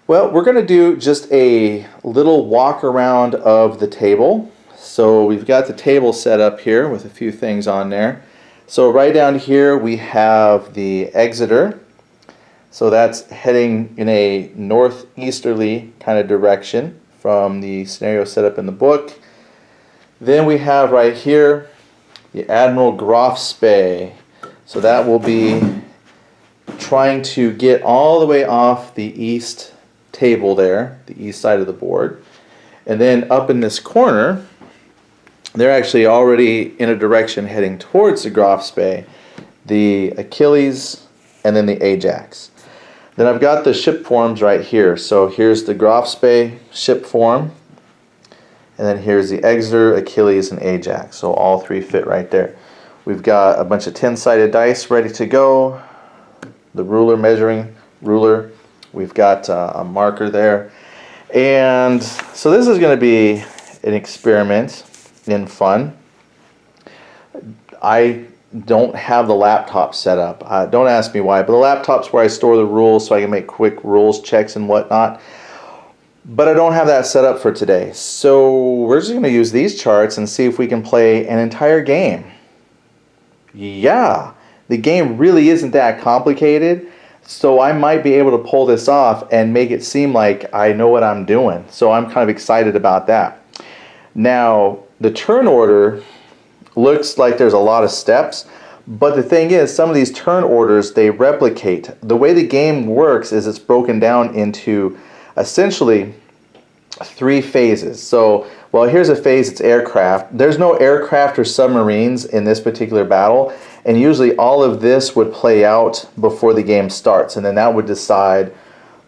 Well, we're going to do just a little walk around of the table. So we've got the table set up here with a few things on there. So right down here we have the exeter. So that's heading in a northeasterly kind of direction from the scenario set up in the book. Then we have right here the Admiral Groff Spey. So that will be trying to get all the way off the east table there, the east side of the board. And then up in this corner, they're actually already in a direction heading towards the Groff Spey, the Achilles, and then the Ajax. Then I've got the ship forms right here. So here's the Groff Spey ship form, and then here's the Exeter, Achilles, and Ajax. So all three fit right there. We've got a bunch of 10-sided dice ready to go, the ruler, measuring ruler. We've got a marker there. And so this is going to be an experiment in fun. I don't have the laptop set up. Don't ask me why, but the laptop's where I store the rules so I can make quick rules checks and whatnot. But I don't have that set up for today. So we're just going to use these charts and see if we can play an entire game. Yeah, the game really isn't that complicated. So I might be able to pull this off and make it seem like I know what I'm doing. So I'm kind of excited about that. Now, the turn order looks like there's a lot of steps, but the thing is, some of these turn orders, they replicate. The way the game works is it's broken down into essentially 3 phases. So, well, here's a phase, it's aircraft. There's no aircraft or submarines in this particular battle, and usually all of this would play out before the game starts, and then that would decide,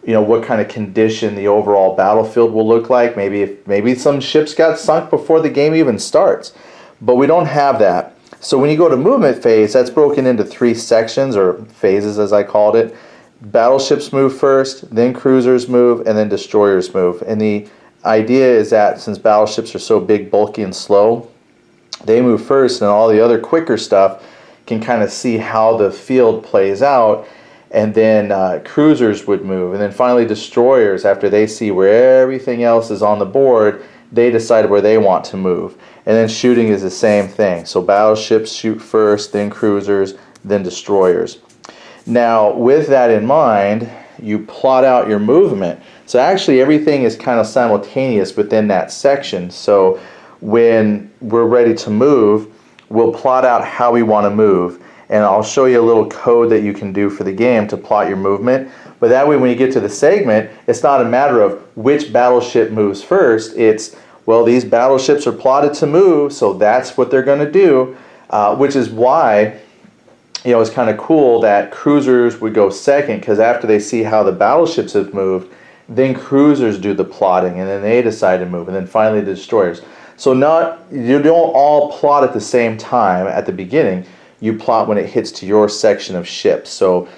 you know, what kind of condition the overall battlefield will look like. Maybe some ships got sunk before the game even starts, but we don't have that. So when you go to movement phase, that's broken into 3 sections, or phases as I called it. Battleships move first, then cruisers move, and then destroyers move. And the idea is that since battleships are so big, bulky, and slow, they move first, and all the other quicker stuff can kind of see how the field plays out, and then cruisers would move, and then finally destroyers, after they see where everything else is on the board, they decide where they want to move. And then shooting is the same thing. So battleships shoot first, then cruisers, then destroyers. Now, with that in mind, you plot out your movement. So actually everything is kind of simultaneous within that section. So when we're ready to move, we'll plot out how we want to move. And I'll show you a little code that you can do for the game to plot your movement. But that way when you get to the segment, it's not a matter of which battleship moves first. It's, well, these battleships are plotted to move, so that's what they're going to do, which is why, you know, it's kind of cool that cruisers would go second, because after they see how the battleships have moved, then cruisers do the plotting, and then they decide to move, and then finally the destroyers. So you don't all plot at the same time at the beginning. You plot when it hits to your section of ships. So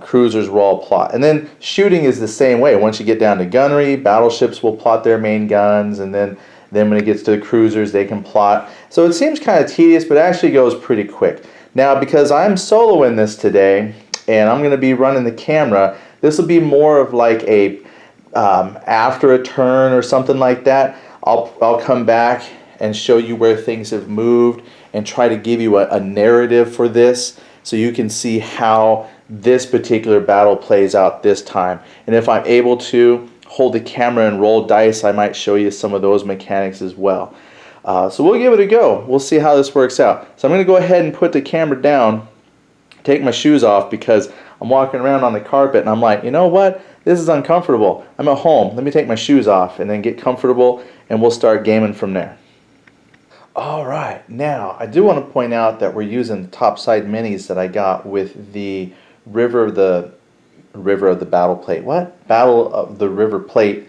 cruisers will all plot. And then shooting is the same way. Once you get down to gunnery, battleships will plot their main guns, and then when it gets to the cruisers, they can plot. So it seems kind of tedious, but it actually goes pretty quick. Now, because I'm soloing this today, and I'm going to be running the camera, this will be more of like a after a turn or something like that. I'll come back and show you where things have moved and try to give you a narrative for this so you can see how this particular battle plays out this time. And if I'm able to hold the camera and roll dice, I might show you some of those mechanics as well. So we'll give it a go. We'll see how this works out. So I'm going to go ahead and put the camera down, take my shoes off, because I'm walking around on the carpet and I'm like, you know what? This is uncomfortable. I'm at home. Let me take my shoes off and then get comfortable, and we'll start gaming from there. All right, now I do want to point out that we're using the topside minis that I got with the River of the Battle Plate. What? Battle of the River Plate.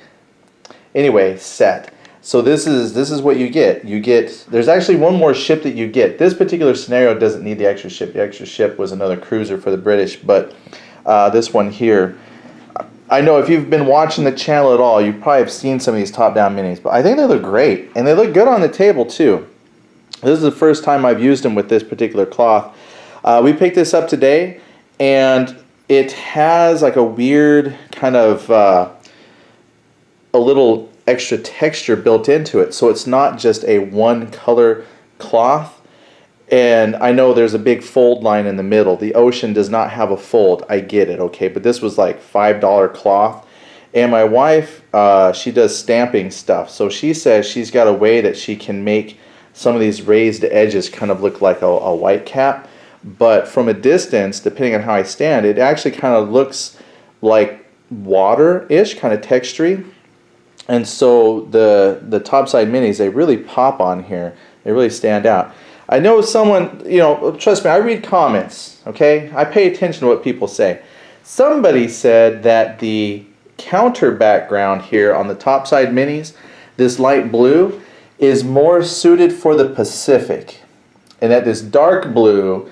Anyway, set. So this is what you get. There's actually one more ship that you get. This particular scenario doesn't need the extra ship. The extra ship was another cruiser for the British, but this one here, I know if you've been watching the channel at all, you probably have seen some of these top-down minis, but I think they look great, and they look good on the table too. This is the first time I've used them with this particular cloth. We picked this up today, and it has like a weird kind of a little extra texture built into it, so it's not just a one color cloth. And I know there's a big fold line in the middle. The Ocean does not have a fold. I get it, okay? But this was like $5 cloth. And my wife, she does stamping stuff. So she says she's got a way that she can make some of these raised edges kind of look like a white cap. But from a distance, depending on how I stand, it actually kind of looks like water-ish, kind of textury. And so the topside minis, they really pop on here. They really stand out. I know someone, trust me, I read comments, okay? I pay attention to what people say. Somebody said that the counter background here on the topside minis, this light blue, is more suited for the Pacific, and that this dark blue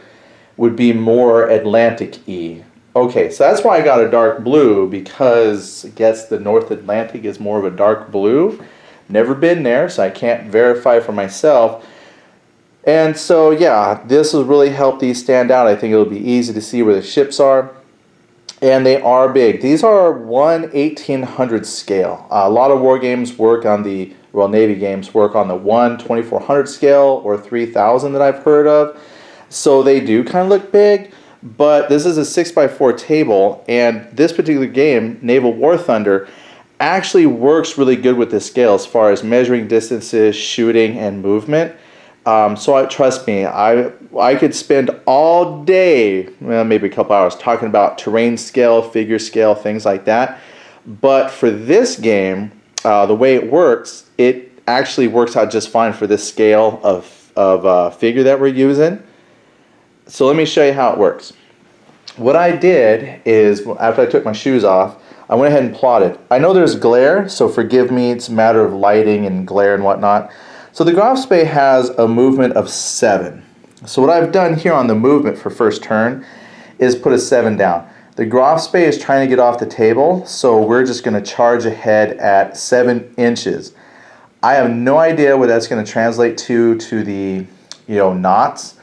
would be more Atlantic-y. Okay, so that's why I got a dark blue, because I guess the North Atlantic is more of a dark blue. Never been there, so I can't verify for myself. And so, yeah, this will really help these stand out. I think it'll be easy to see where the ships are. And they are big. These are 1/1800 scale. A lot of war games work on the, Navy games work on the 1/2400 scale or 3000 that I've heard of. So they do kind of look big, but this is a 6x4 table, and this particular game, Naval War Thunder, actually works really good with this scale as far as measuring distances, shooting, and movement. So trust me, I could spend all day, well, maybe a couple hours, talking about terrain scale, figure scale, things like that. But for this game, the way it works, it actually works out just fine for this scale of figure that we're using. So let me show you how it works. What I did is, after I took my shoes off, I went ahead and plotted. I know there's glare, so forgive me, it's a matter of lighting and glare and whatnot. So the Grafspé has a movement of 7. So what I've done here on the movement for first turn is put a 7 down. The Grafspé is trying to get off the table, so we're just going to charge ahead at 7 inches. I have no idea what that's going to translate to the knots.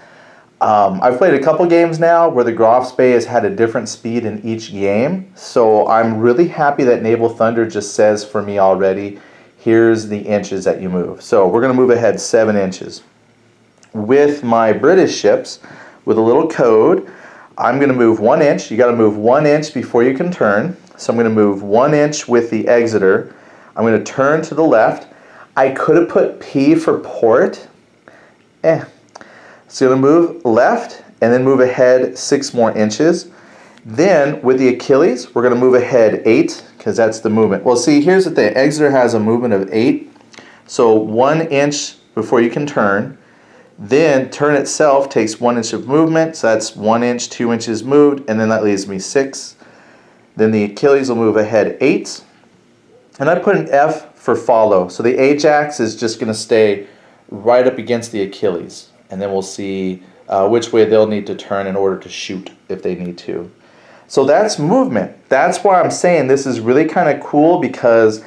I've played a couple games now where the Grafspé has had a different speed in each game, so I'm really happy that Naval Thunder just says for me already, here's the inches that you move. So we're going to move ahead 7 inches. With my British ships, with a little code, I'm going to move 1 inch. You got to move 1 inch before you can turn. So I'm going to move 1 inch with the Exeter. I'm going to turn to the left. I could have put P for port. So I'm going to move left and then move ahead 6 more inches. Then with the Achilles, we're going to move ahead 8, because that's the movement. Well, see, here's the thing. Exeter has a movement of 8. So 1 inch before you can turn. Then turn itself takes 1 inch of movement. So that's 1 inch, 2 inches moved. And then that leaves me 6. Then the Achilles will move ahead 8. And I put an F for follow. So the Ajax is just going to stay right up against the Achilles. And then we'll see which way they'll need to turn in order to shoot if they need to. So that's movement. That's why I'm saying this is really kind of cool, because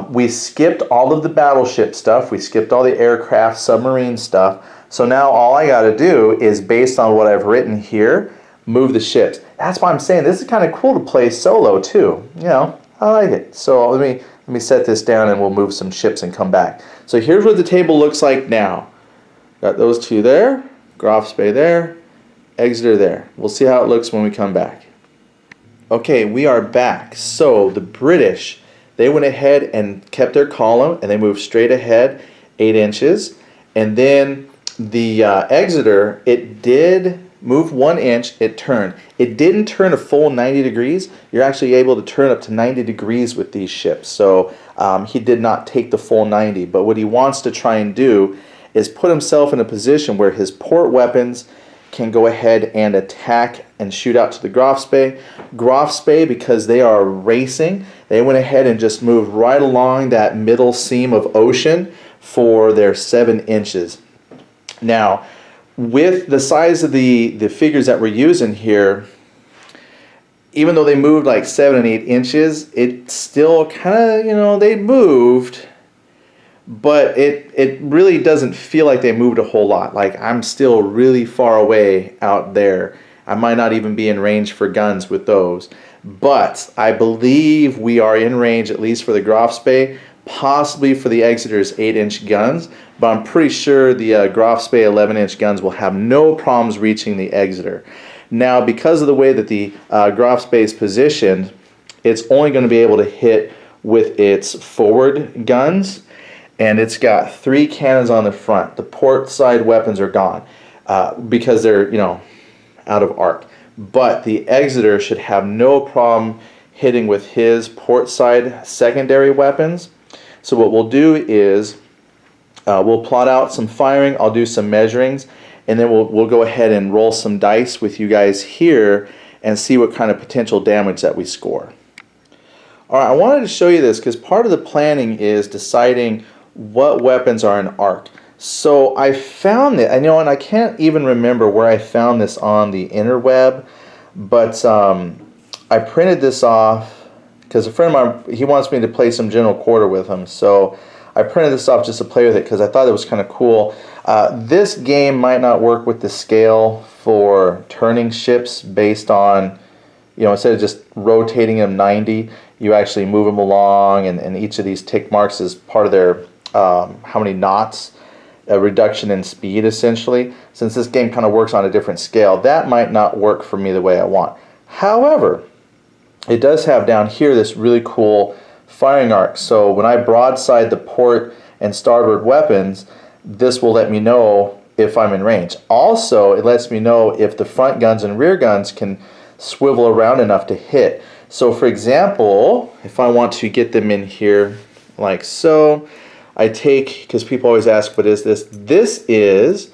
we skipped all of the battleship stuff. We skipped all the aircraft, submarine stuff. So now all I got to do is, based on what I've written here, move the ships. That's why I'm saying this is kind of cool to play solo too. I like it. So let me set this down and we'll move some ships and come back. So here's what the table looks like now. Got those two there, Grafspé there, Exeter there. We'll see how it looks when we come back. Okay, we are back. So the British, they went ahead and kept their column and they moved straight ahead 8 inches. And then the Exeter, it did move 1 inch, it turned. It didn't turn a full 90 degrees. You're actually able to turn up to 90 degrees with these ships. So he did not take the full 90. But what he wants to try and do is put himself in a position where his port weapons can go ahead and attack and shoot out to the Grafspé. Grafspé, because they are racing, they went ahead and just moved right along that middle seam of ocean for their 7 inches. Now, with the size of the figures that we're using here, even though they moved like 7 and 8 inches, it still kind of, they moved, but it really doesn't feel like they moved a whole lot. Like, I'm still really far away out there. I might not even be in range for guns with those. But I believe we are in range, at least for the Grafspee, possibly for the Exeter's 8-inch guns, but I'm pretty sure the Grafspee 11-inch guns will have no problems reaching the Exeter. Now, because of the way that the Grafspee is positioned, it's only going to be able to hit with its forward guns, and it's got 3 cannons on the front. The port side weapons are gone because they're, out of arc. But the Exeter should have no problem hitting with his port side secondary weapons. So what we'll do is we'll plot out some firing, I'll do some measurings, and then we'll go ahead and roll some dice with you guys here and see what kind of potential damage that we score. Alright, I wanted to show you this because part of the planning is deciding what weapons are in arc. So I found it, and I can't even remember where I found this on the interweb, but I printed this off because a friend of mine, he wants me to play some General Quarter with him, so I printed this off just to play with it because I thought it was kind of cool. This game might not work with the scale for turning ships based on, instead of just rotating them 90, you actually move them along, and each of these tick marks is part of their how many knots, a reduction in speed essentially. Since this game kind of works on a different scale, that might not work for me the way I want. However, it does have down here this really cool firing arc. So when I broadside the port and starboard weapons, this will let me know if I'm in range. Also, it lets me know if the front guns and rear guns can swivel around enough to hit. So for example, if I want to get them in here like so, I take, because people always ask, what is this? This is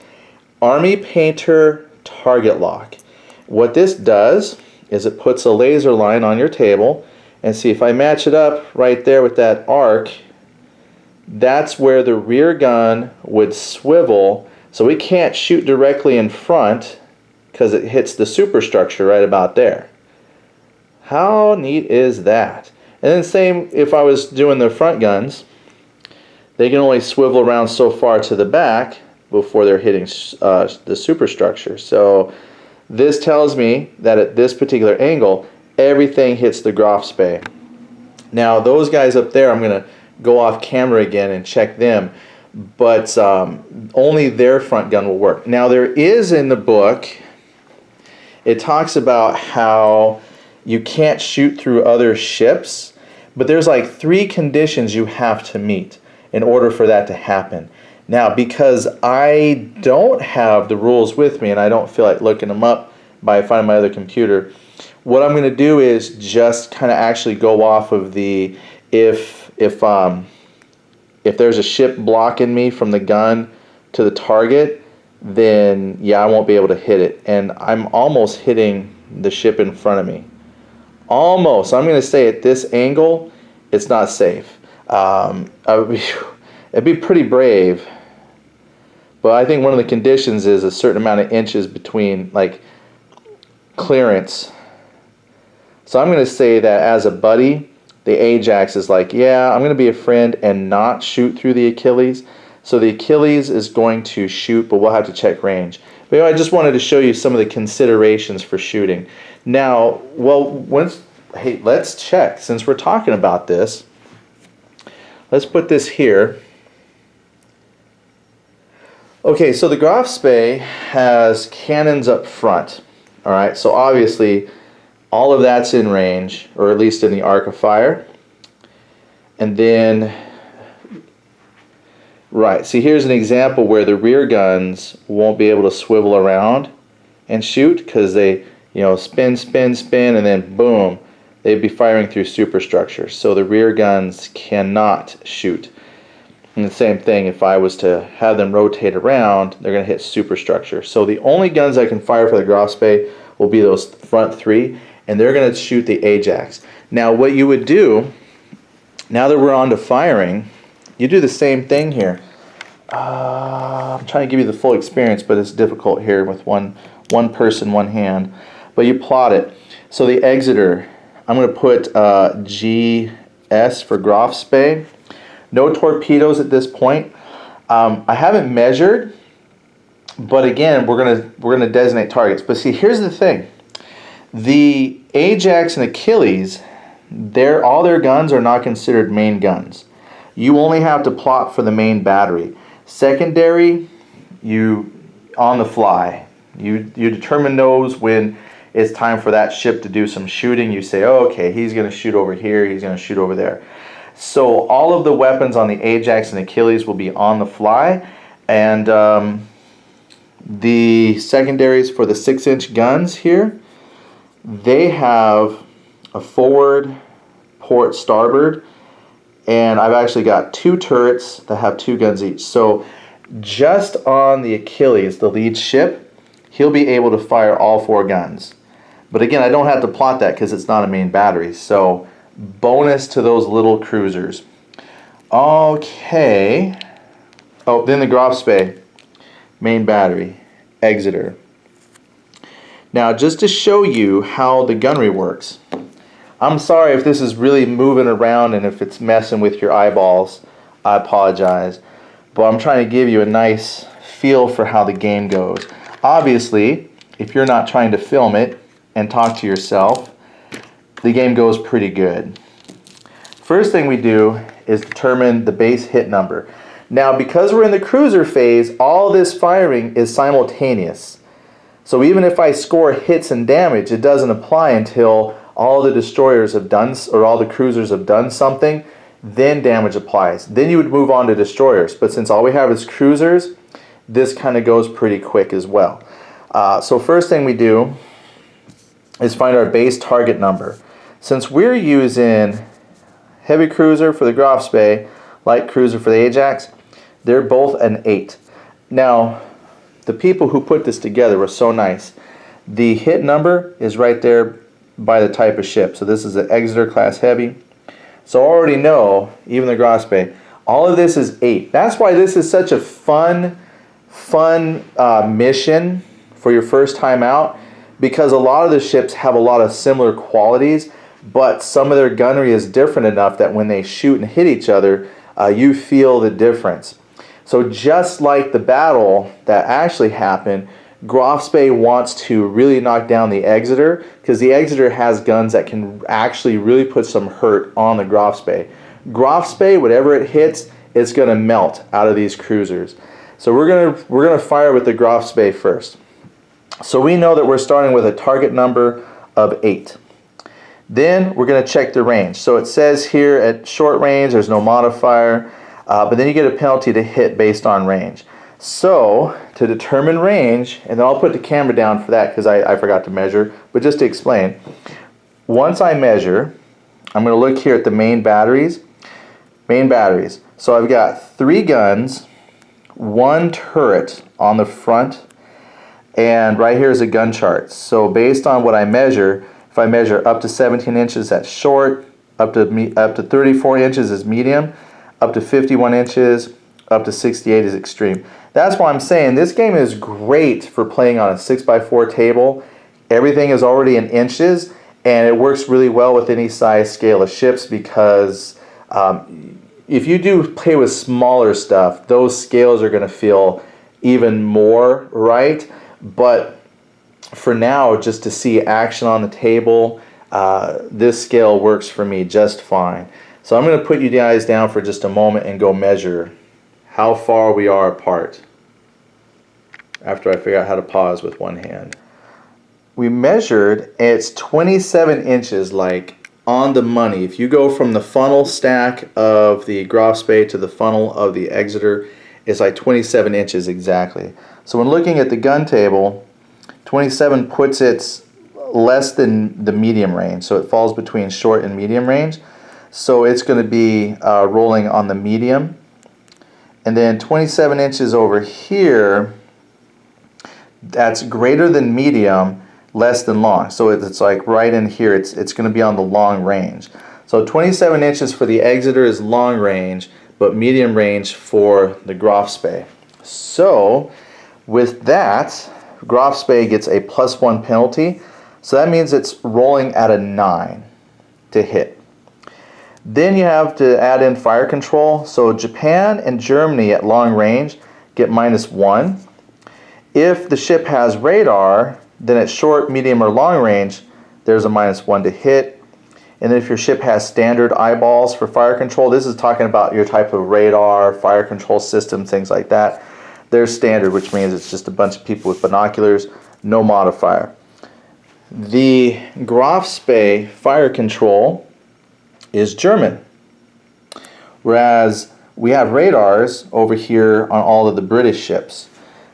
Army Painter Target Lock. What this does is it puts a laser line on your table, and see if I match it up right there with that arc, that's where the rear gun would swivel, so we can't shoot directly in front because it hits the superstructure right about there. How neat is that? And then same if I was doing the front guns, they can only swivel around so far to the back before they're hitting the superstructure. So this tells me that at this particular angle, everything hits the Grafspee. Now those guys up there, I'm going to go off camera again and check them, but only their front gun will work. Now there is in the book, it talks about how you can't shoot through other ships, but there's like 3 conditions you have to meet in order for that to happen. Now, because I don't have the rules with me and I don't feel like looking them up by finding my other computer, what I'm going to do is just kind of actually go off of the if there's a ship blocking me from the gun to the target, then yeah, I won't be able to hit it. And I'm almost hitting the ship in front of me. Almost. I'm going to say at this angle, it's not safe. It'd be pretty brave, but I think one of the conditions is a certain amount of inches between, like, clearance. So I'm going to say that as a buddy, the Ajax is like, yeah, I'm going to be a friend and not shoot through the Achilles. So the Achilles is going to shoot, but we'll have to check range. But I just wanted to show you some of the considerations for shooting. Now, hey, let's check. Since we're talking about this, let's put this here. Okay, so the Grafspee has cannons up front. All right, so obviously all of that's in range, or at least in the arc of fire. And then, right, see here's an example where the rear guns won't be able to swivel around and shoot because they, spin, spin, spin, and then boom, they'd be firing through superstructure. So the rear guns cannot shoot. And the same thing, if I was to have them rotate around, they're going to hit superstructure. So the only guns I can fire for the Grafspee will be those front 3, and they're going to shoot the Ajax. Now what you would do, now that we're on to firing, you do the same thing here. I'm trying to give you the full experience, but it's difficult here with one person, one hand. But you plot it. So the Exeter, I'm going to put GS for Grafspee. No torpedoes at this point. I haven't measured, but again, we're gonna designate targets. But see, here's the thing: the Ajax and Achilles, all their guns are not considered main guns. You only have to plot for the main battery. Secondary, you on the fly. You determine those when it's time for that ship to do some shooting. You say, oh, okay, he's going to shoot over here, he's going to shoot over there. So all of the weapons on the Ajax and Achilles will be on the fly, and the secondaries for the 6-inch guns here, they have a forward, port, starboard, and I've actually got 2 turrets that have 2 guns each. So just on the Achilles, the lead ship, he'll be able to fire all 4 guns. But again, I don't have to plot that because it's not a main battery. So bonus to those little cruisers. Okay. Oh, then the Grafspee, main battery, Exeter. Now, just to show you how the gunnery works, I'm sorry if this is really moving around and if it's messing with your eyeballs. I apologize. But I'm trying to give you a nice feel for how the game goes. Obviously, if you're not trying to film it and talk to yourself, the game goes pretty good. First thing we do is determine the base hit number. Now, because we're in the cruiser phase, all this firing is simultaneous. So even if I score hits and damage, it doesn't apply until all the destroyers have done, or all the cruisers have done something, then damage applies. Then you would move on to destroyers. But since all we have is cruisers, this kind of goes pretty quick as well. So first thing we do is find our base target number. Since we're using heavy cruiser for the Grafspee, light cruiser for the Ajax, they're both an 8. Now, the people who put this together were so nice. The hit number is right there by the type of ship. So this is an Exeter class heavy. So I already know, even the Grafspee, all of this is 8. That's why this is such a fun mission for your first time out, because a lot of the ships have a lot of similar qualities, but some of their gunnery is different enough that when they shoot and hit each other, you feel the difference. So just like the battle that actually happened, Grafspee wants to really knock down the Exeter, because the Exeter has guns that can actually really put some hurt on the Grafspee. Grafspee, whatever it hits, it's going to melt out of these cruisers. So we're gonna fire with the Grafspee first. So we know that we're starting with a target number of 8. Then we're going to check the range. So it says here at short range there's no modifier, but then you get a penalty to hit based on range. So to determine range, and then I'll put the camera down for that because I forgot to measure, but just to explain, once I measure, I'm going to look here at the main batteries. So I've got 3 guns, 1 turret on the front, and right here is a gun chart. So based on what I measure, if I measure up to 17 inches, that's short, up to 34 inches is medium, up to 51 inches, up to 68 is extreme. That's why I'm saying this game is great for playing on a 6x4 table. Everything is already in inches, and it works really well with any size scale of ships, because if you do play with smaller stuff, those scales are going to feel even more right. But for now, just to see action on the table, this scale works for me just fine. So I'm going to put you guys down for just a moment and go measure how far we are apart after I figure out how to pause with one hand. We measured, it's 27 inches, like on the money. If you go from the funnel stack of the Grafspee to the funnel of the Exeter, it's like 27 inches exactly. So when looking at the gun table, 27 puts it less than the medium range, so it falls between short and medium range. So it's going to be rolling on the medium. And then 27 inches over here, that's greater than medium, less than long. So it's like right in here, it's going to be on the long range. So 27 inches for the Exeter is long range, but medium range for the Grafspee. So with that, Grafspee gets a +1 penalty. So that means it's rolling at a 9 to hit. Then you have to add in fire control. So Japan and Germany at long range get -1. If the ship has radar, then at short, medium, or long range, there's a -1 to hit. And then if your ship has standard eyeballs for fire control, this is talking about your type of radar, fire control system, things like that. They're standard, which means it's just a bunch of people with binoculars, no modifier. The Grafspee fire control is German, whereas we have radars over here on all of the British ships.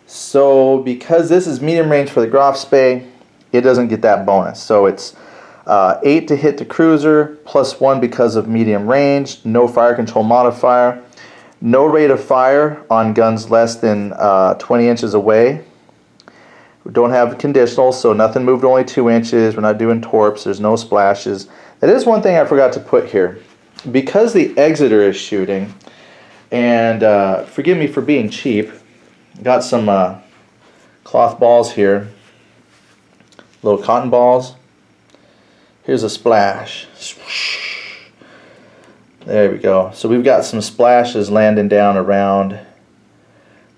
So because this is medium range for the Grafspee, it doesn't get that bonus. So it's 8 to hit the cruiser, +1 because of medium range, no fire control modifier, no rate of fire on guns less than 20 inches away. We don't have conditional, so nothing moved only 2 inches. We're not doing torps. There's no splashes. That is one thing I forgot to put here. Because the Exeter is shooting, and forgive me for being cheap, got some cloth balls here, little cotton balls. Here's a splash. There we go. So we've got some splashes landing down around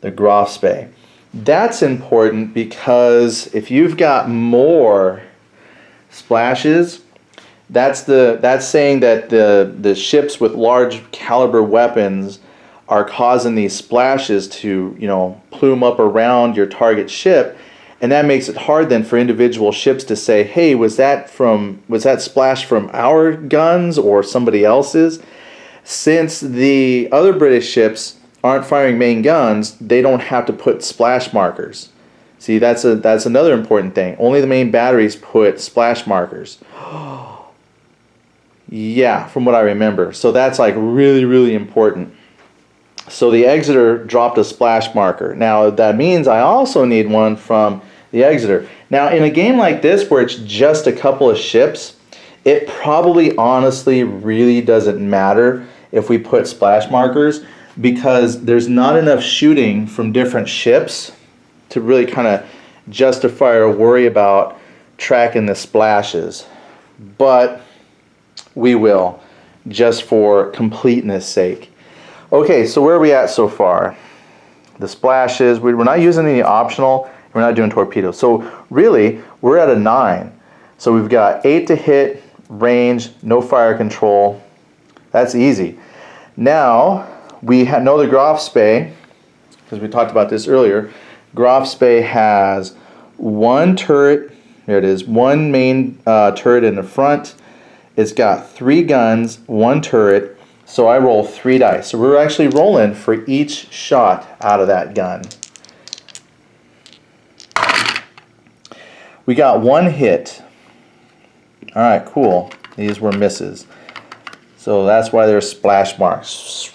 the Grafspee. That's important because if you've got more splashes, that's saying that the ships with large caliber weapons are causing these splashes to, you know, plume up around your target ship, and that makes it hard then for individual ships to say, hey, was that splash from our guns or somebody else's? Since the other British ships aren't firing main guns, they don't have to put splash markers. See, that's another important thing. Only the main batteries put splash markers. Yeah, from what I remember. So that's like really, really important. So the Exeter dropped a splash marker. Now that means I also need one from the Exeter. Now in a game like this where it's just a couple of ships, it probably honestly really doesn't matter if we put splash markers, because there's not enough shooting from different ships to really kind of justify or worry about tracking the splashes. But we will, just for completeness sake. Okay, so where are we at so far? The splashes, we're not using any optional, we're not doing torpedoes. So really, we're at a 9. So we've got 8 to hit, range, no fire control. That's easy. Now, we know the Grafspee, because we talked about this earlier. Grafspee has one turret, there it is, one main turret in the front. It's got 3 guns, 1 turret, so I roll 3 dice. So we're actually rolling for each shot out of that gun. We got 1 hit. Alright, cool. These were misses. So that's why there's splash marks.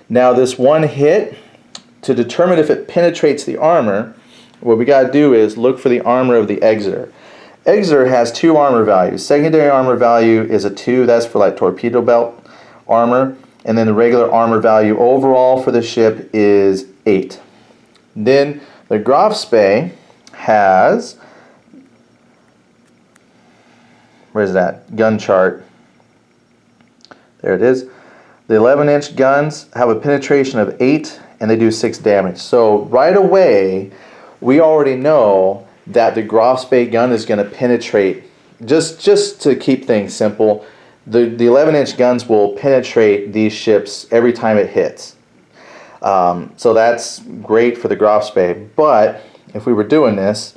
Now this 1 hit, to determine if it penetrates the armor, what we got to do is look for the armor of the Exeter. Exeter has 2 armor values. Secondary armor value is a 2, that's for like torpedo belt armor, and then the regular armor value overall for the ship is 8. Then the Grafspee has, where's that gun chart? There it is. The 11-inch guns have a penetration of 8 and they do 6 damage. So right away we already know that the Grafspee gun is going to penetrate. Just to keep things simple, the 11-inch guns will penetrate these ships every time it hits. So that's great for the Grafspee. But if we were doing this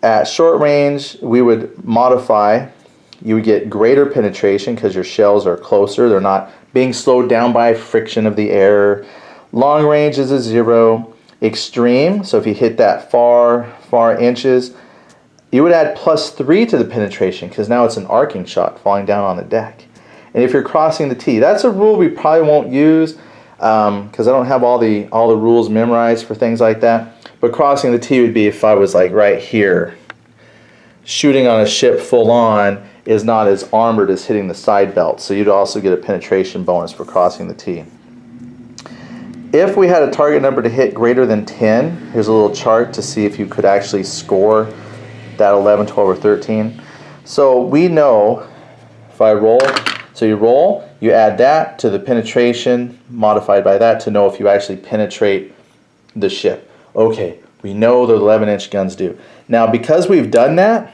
at short range, we would modify. You would get greater penetration because your shells are closer. They're not being slowed down by friction of the air. Long range is a 0. Extreme, so if you hit that far inches, you would add +3 to the penetration because now it's an arcing shot falling down on the deck. And if you're crossing the T, that's a rule we probably won't use because I don't have all the rules memorized for things like that. But crossing the T would be if I was like right here. Shooting on a ship full on is not as armored as hitting the side belt, so you'd also get a penetration bonus for crossing the T. If we had a target number to hit greater than 10, here's a little chart to see if you could actually score that 11, 12, or 13. So we know if I roll, so you roll, you add that to the penetration modified by that to know if you actually penetrate the ship. Okay, we know the 11-inch guns do. Now because we've done that,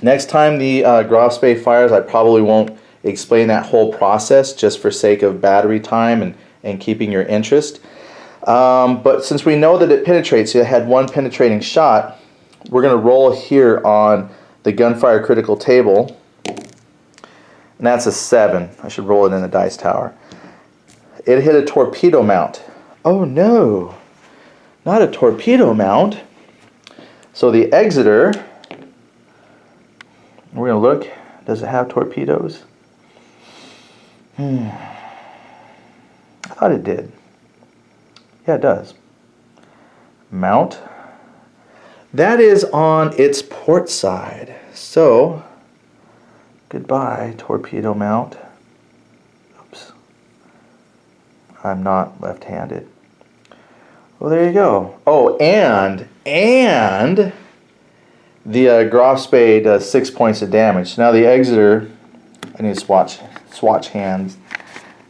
Next time the Graf fires, I probably won't explain that whole process just for sake of battery time and keeping your interest. But since we know that it penetrates, it had one penetrating shot, we're going to roll here on the gunfire critical table. And that's a 7. I should roll it in the dice tower. It hit a torpedo mount. Oh no, not a torpedo mount. So the Exeter, we're going to look, does it have torpedoes? I thought it did. Yeah, it does. Mount. That is on its port side. So, goodbye, torpedo mount. Oops. I'm not left-handed. Well, there you go. Oh, and the Graf does 6 points of damage. Now the Exeter, I need to swatch hands,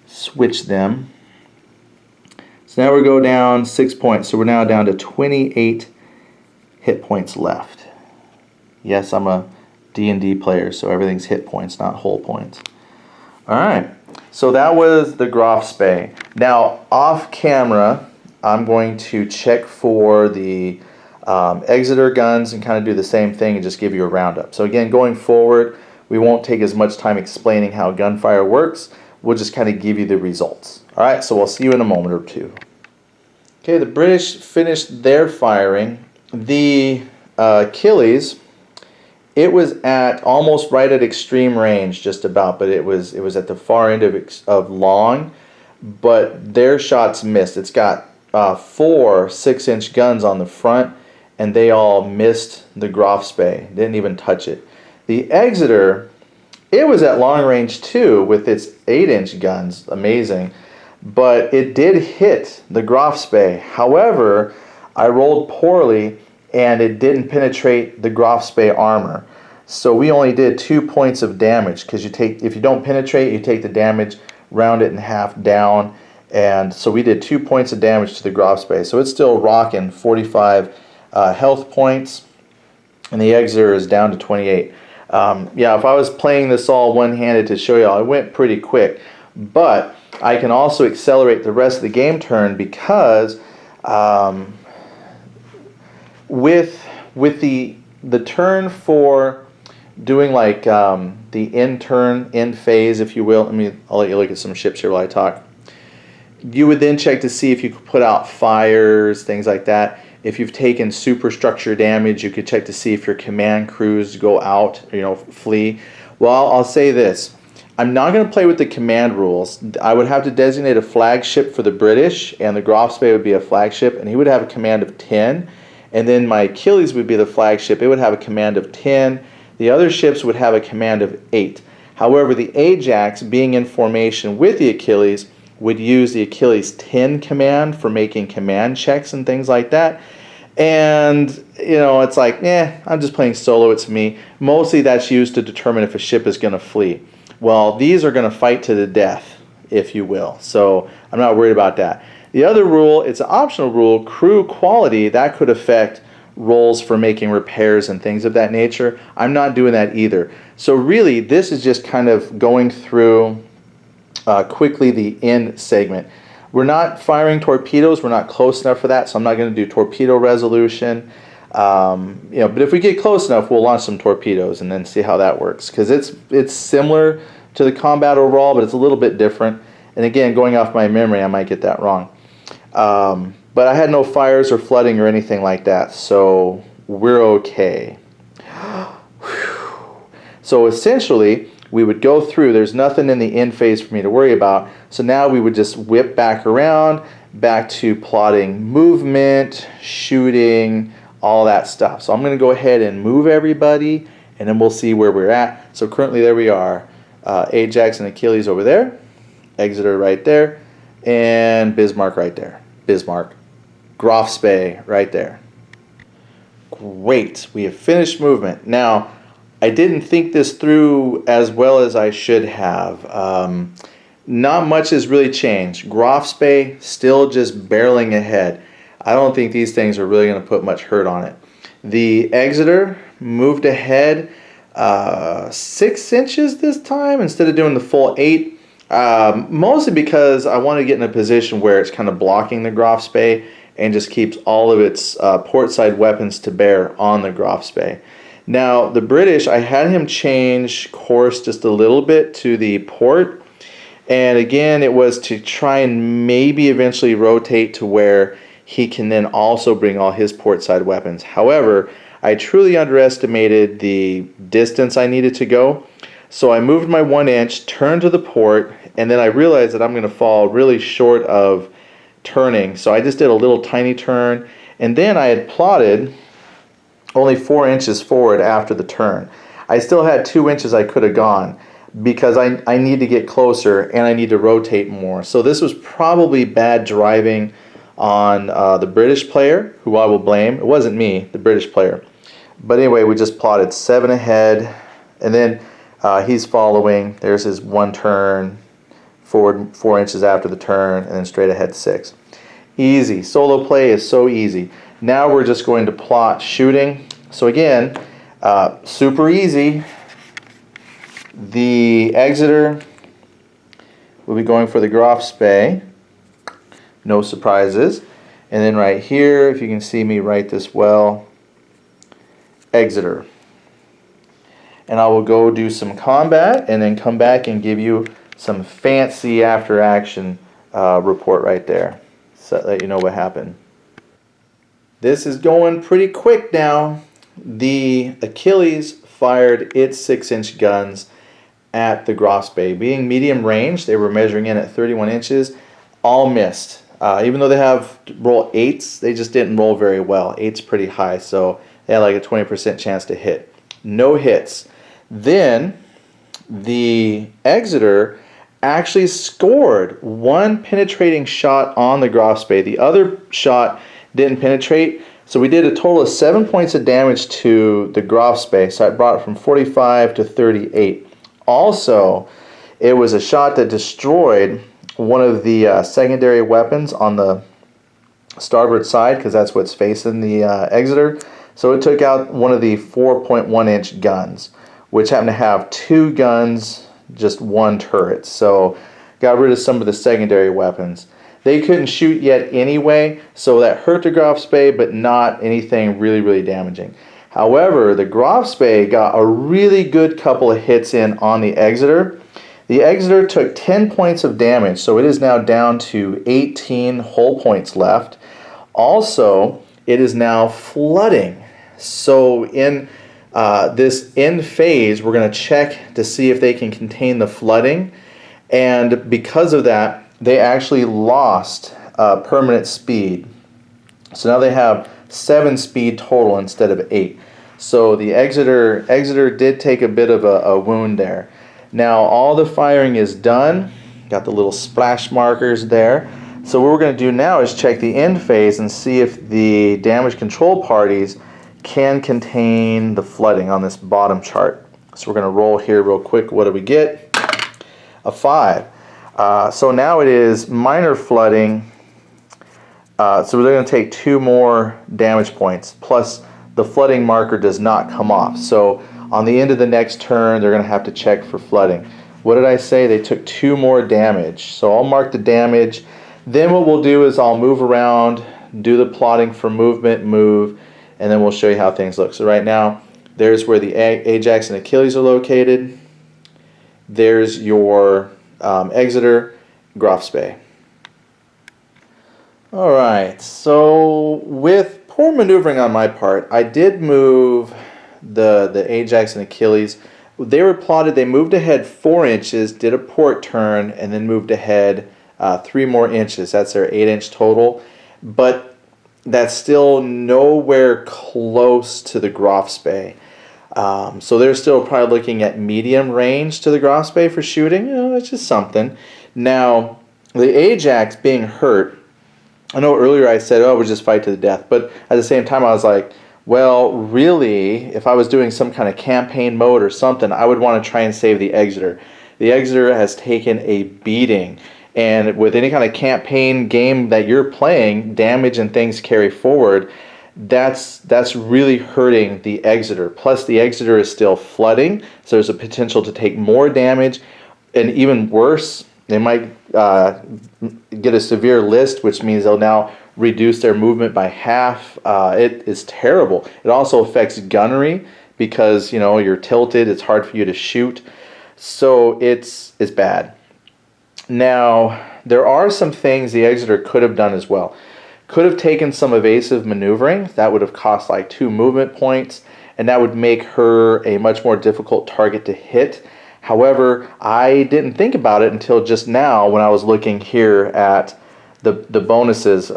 switch them. So now we go down 6 points. So we're now down to 28 hit points left. Yes, I'm a D&D player, so everything's hit points, not whole points. All right, so that was the Graf. Now, off camera, I'm going to check for the Exeter guns and kind of do the same thing and just give you a roundup. So again, going forward, we won't take as much time explaining how gunfire works. We'll just kind of give you the results. All right, so we'll see you in a moment or two. Okay, the British finished their firing. The Achilles, it was at almost right at extreme range, just about, but it was at the far end of long, but their shots missed. It's got 4 6-inch guns on the front, and they all missed the Graf. Didn't even touch it. The Exeter, it was at long range too with its 8-inch guns, amazing, but it did hit the Graf. However, I rolled poorly and it didn't penetrate the Graf armor. So we only did 2 points of damage because if you don't penetrate, you take the damage, round it in half down, and so we did 2 points of damage to the Graf. So it's still rocking 45 health points, and the Exeter is down to 28. Yeah, if I was playing this all one-handed to show y'all, it went pretty quick. But I can also accelerate the rest of the game turn because with the turn for doing like the end phase, if you will. I'll let you look at some ships here while I talk. You would then check to see if you could put out fires, things like that. If you've taken superstructure damage, you could check to see if your command crews go out, flee. Well, I'll say this. I'm not going to play with the command rules. I would have to designate a flagship for the British, and the Graf would be a flagship, and he would have a command of 10. And then my Achilles would be the flagship. It would have a command of 10. The other ships would have a command of 8. However, the Ajax, being in formation with the Achilles, would use the Achilles 10 command for making command checks and things like that. And, it's like, I'm just playing solo, it's me. Mostly that's used to determine if a ship is going to flee. Well, these are going to fight to the death, if you will. So I'm not worried about that. The other rule, it's an optional rule, crew quality, that could affect rolls for making repairs and things of that nature. I'm not doing that either. So really, this is just kind of going through quickly the end segment. We're not firing torpedoes. We're not close enough for that, so I'm not going to do torpedo resolution. But if we get close enough, we'll launch some torpedoes and then see how that works. Because it's similar to the combat overall, but it's a little bit different. And again, going off my memory, I might get that wrong. But I had no fires or flooding or anything like that, so we're okay. So essentially, we would go through. There's nothing in the end phase for me to worry about. So now we would just whip back around, back to plotting movement, shooting, all that stuff. So I'm going to go ahead and move everybody, and then we'll see where we're at. So currently there we are. Ajax and Achilles over there. Exeter right there. And Bismarck right there. Bismarck. Graf right there. Great. We have finished movement. Now, I didn't think this through as well as I should have. Not much has really changed. Graf still just barreling ahead. I don't think these things are really going to put much hurt on it. The Exeter moved ahead. 6 inches this time instead of doing the full 8. Mostly because I want to get in a position where it's kind of blocking the Graf Spee and just keeps all of its port side weapons to bear on the Graf Spee. Now the British, I had him change course just a little bit to the port, and again it was to try and maybe eventually rotate to where he can then also bring all his port side weapons. However, I truly underestimated the distance I needed to go. So I moved my 1 inch, turned to the port, and then I realized that I'm going to fall really short of turning. So I just did a little tiny turn, and then I had plotted only 4 inches forward after the turn. I still had 2 inches I could have gone because I need to get closer and I need to rotate more. So this was probably bad driving on the British player, who I will blame. It wasn't me, the British player. But anyway, we just plotted 7 ahead, and then he's following. There's his 1 turn, forward 4 inches after the turn, and then straight ahead 6. Easy. Solo play is so easy. Now we're just going to plot shooting. So again, super easy. The Exeter will be going for the Graf Spee. No surprises. And then right here, if you can see me write this well, Exeter. And I will go do some combat and then come back and give you some fancy after action report right there, so that you know what happened. This is going pretty quick now. The Achilles fired its 6-inch guns at the Graf Spee. Being medium range, they were measuring in at 31 inches, all missed. Even though they have roll 8s, they just didn't roll very well. 8's pretty high, so they had like a 20% chance to hit. No hits. Then the Exeter actually scored 1 penetrating shot on the Graf Spee. The other shot didn't penetrate, so we did a total of 7 points of damage to the Graf Spee, so I brought it from 45 to 38. Also, it was a shot that destroyed one of the secondary weapons on the starboard side, because that's what's facing the Exeter. So it took out one of the 4.1 inch guns, which happened to have 2 guns, just 1 turret. So got rid of some of the secondary weapons. They couldn't shoot yet anyway, so that hurt the Graf Spee, but not anything really, really damaging. However, the Graf Spee got a really good couple of hits in on the Exeter. The Exeter took 10 points of damage, so it is now down to 18 hull points left. Also, it is now flooding. So in this end phase, we're going to check to see if they can contain the flooding. And because of that, they actually lost permanent speed. So now they have 7 speed total instead of 8. So the Exeter did take a bit of a wound there. Now all the firing is done. Got the little splash markers there. So what we're going to do now is check the end phase and see if the damage control parties can contain the flooding on this bottom chart. So we're going to roll here real quick. What do we get? A 5. So now it is minor flooding. So they're going to take 2 more damage points. Plus the flooding marker does not come off. So on the end of the next turn, they're going to have to check for flooding. What did I say? They took 2 more damage. So I'll mark the damage. Then what we'll do is I'll move around, do the plotting for movement, move, and then we'll show you how things look. So right now, there's where the Ajax and Achilles are located. There's your Exeter, Graf Spee. Alright, so with poor maneuvering on my part, I did move the Ajax and Achilles. They were plotted, they moved ahead 4 inches, did a port turn, and then moved ahead 3 more inches. That's their 8-inch total. But that's still nowhere close to the Graf Spee. So they're still probably looking at medium range to the Graf Spee for shooting. You know, that's just something. Now, the Ajax being hurt, I know earlier I said, oh, we'll just fight to the death. But at the same time, I was like, well, really, if I was doing some kind of campaign mode or something, I would want to try and save the Exeter. The Exeter has taken a beating. And with any kind of campaign game that you're playing, damage and things carry forward. that's really hurting the Exeter. Plus, the Exeter is still flooding, so there's a potential to take more damage, and even worse, they might get a severe list, which means they'll now reduce their movement by half. It is terrible. It also affects gunnery because you're tilted. It's hard for you to shoot, so it's bad. Now, there are some things the Exeter could have done as well. Could have taken some evasive maneuvering. That would have cost like 2 movement points, and that would make her a much more difficult target to hit. However, I didn't think about it until just now when I was looking here at the bonuses.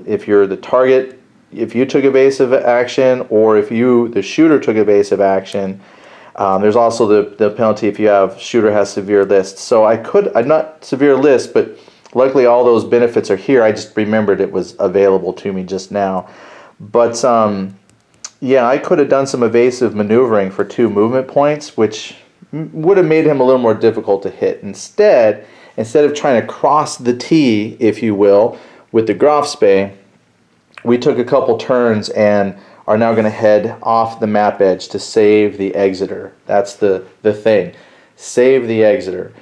If you're the target, if you took evasive action, or if the shooter took evasive action, there's also the penalty if you have shooter has severe list. So I'm not severe list, but luckily all those benefits are here. I just remembered it was available to me just now. But yeah, I could have done some evasive maneuvering for 2 movement points, which would have made him a little more difficult to hit. Instead of trying to cross the T, if you will, with the Grafspee, we took a couple turns and are now going to head off the map edge to save the Exeter. That's the thing. Save the Exeter.